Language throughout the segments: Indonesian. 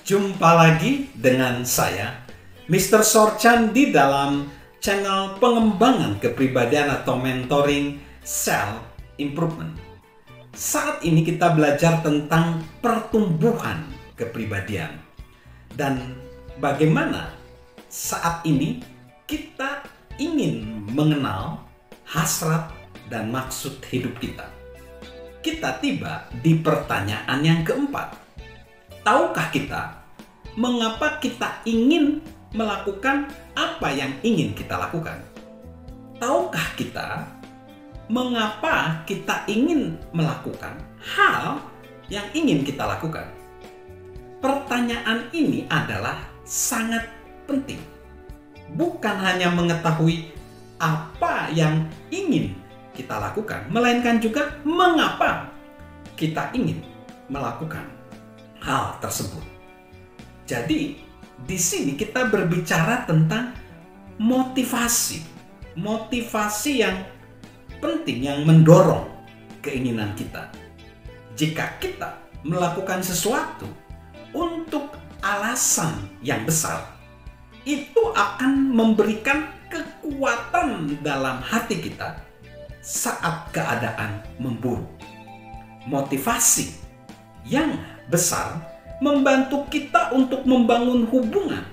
Jumpa lagi dengan saya, Mr. Sorchan, di dalam channel pengembangan kepribadian atau mentoring self improvement. Saat ini kita belajar tentang pertumbuhan kepribadian dan bagaimana saat ini kita ingin mengenal hasrat dan maksud hidup kita. Kita tiba di pertanyaan yang keempat. Tahukah kita mengapa kita ingin melakukan apa yang ingin kita lakukan? Tahukah kita mengapa kita ingin melakukan hal yang ingin kita lakukan? Pertanyaan ini adalah sangat penting. Bukan hanya mengetahui apa yang ingin kita lakukan, melainkan juga mengapa kita ingin melakukan hal tersebut. Jadi, di sini kita berbicara tentang motivasi. Motivasi yang penting, yang mendorong keinginan kita. Jika kita melakukan sesuatu untuk alasan yang besar, itu akan memberikan kekuatan dalam hati kita saat keadaan memburuk. Motivasi yang besar membantu kita untuk membangun hubungan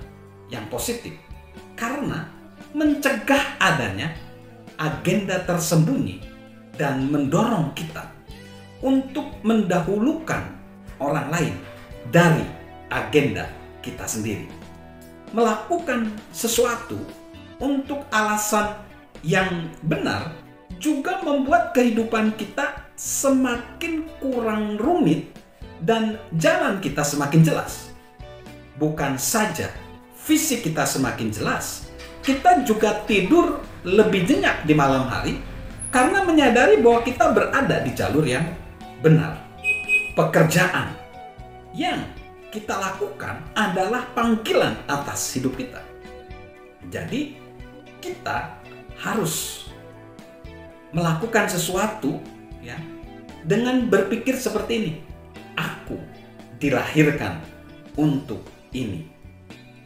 yang positif karena mencegah adanya agenda tersembunyi dan mendorong kita untuk mendahulukan orang lain dari agenda kita sendiri. Melakukan sesuatu untuk alasan yang benar juga membuat kehidupan kita semakin kurang rumit dan jalan kita semakin jelas. Bukan saja fisik kita semakin jelas, kita juga tidur lebih nyenyak di malam hari karena menyadari bahwa kita berada di jalur yang benar. Pekerjaan yang kita lakukan adalah panggilan atas hidup kita. Jadi, kita harus melakukan sesuatu ya dengan berpikir seperti ini. Aku dilahirkan untuk ini.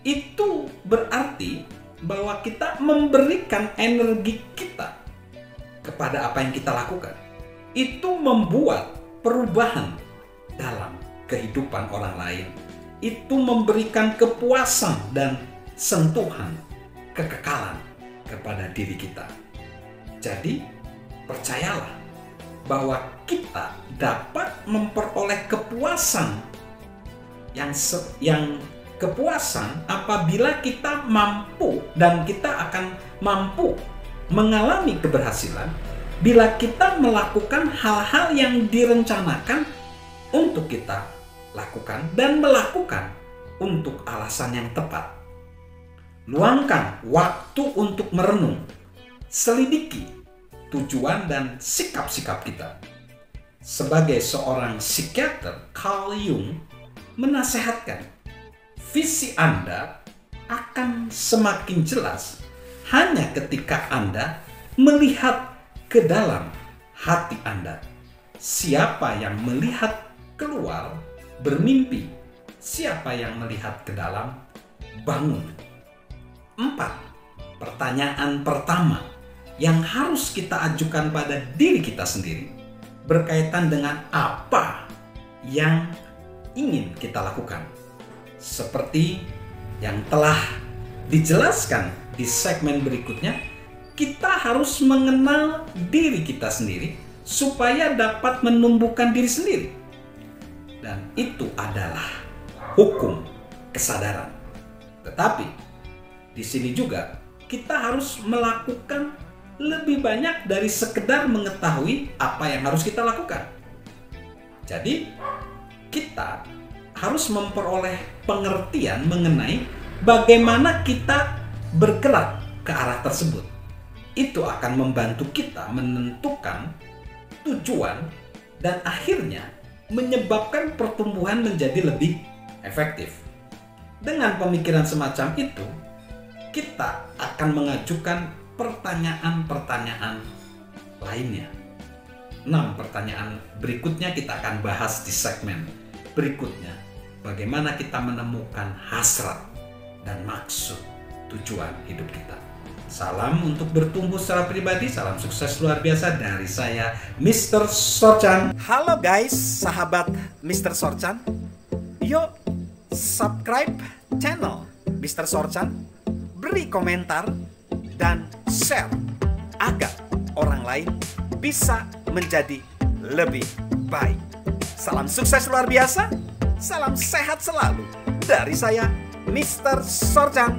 Itu berarti bahwa kita memberikan energi kita kepada apa yang kita lakukan. Itu membuat perubahan dalam kehidupan orang lain. Itu memberikan kepuasan dan sentuhan kekekalan kepada diri kita. Jadi, percayalah bahwa kita dapat memperoleh kepuasan yang kepuasan apabila kita mampu, dan kita akan mampu mengalami keberhasilan bila kita melakukan hal-hal yang direncanakan untuk kita lakukan dan melakukan untuk alasan yang tepat. Luangkan waktu untuk merenung, selidiki tujuan dan sikap-sikap kita. Sebagai seorang psikiater, Carl Jung menasehatkan, visi Anda akan semakin jelas hanya ketika Anda melihat ke dalam hati Anda. Siapa yang melihat keluar bermimpi, siapa yang melihat ke dalam bangun. 4. Pertanyaan pertama yang harus kita ajukan pada diri kita sendiri berkaitan dengan apa yang ingin kita lakukan. Seperti yang telah dijelaskan di segmen berikutnya, kita harus mengenal diri kita sendiri supaya dapat menumbuhkan diri sendiri. Dan itu adalah hukum kesadaran. Tetapi di sini juga kita harus melakukan lebih banyak dari sekedar mengetahui apa yang harus kita lakukan. Jadi, kita harus memperoleh pengertian mengenai bagaimana kita bergerak ke arah tersebut. Itu akan membantu kita menentukan tujuan dan akhirnya menyebabkan pertumbuhan menjadi lebih efektif. Dengan pemikiran semacam itu, kita akan mengajukan pertanyaan-pertanyaan lainnya. 6 pertanyaan berikutnya kita akan bahas di segmen berikutnya. bagaimana kita menemukan hasrat dan maksud tujuan hidup kita. Salam untuk bertumbuh secara pribadi, salam sukses luar biasa dari saya, Mr. Sorchan. Halo guys, sahabat Mr. Sorchan. Yuk, subscribe channel Mr. Sorchan, beri komentar, dan share agar orang lain bisa menjadi lebih baik. Salam sukses luar biasa, salam sehat selalu dari saya, Mr. Sorchan.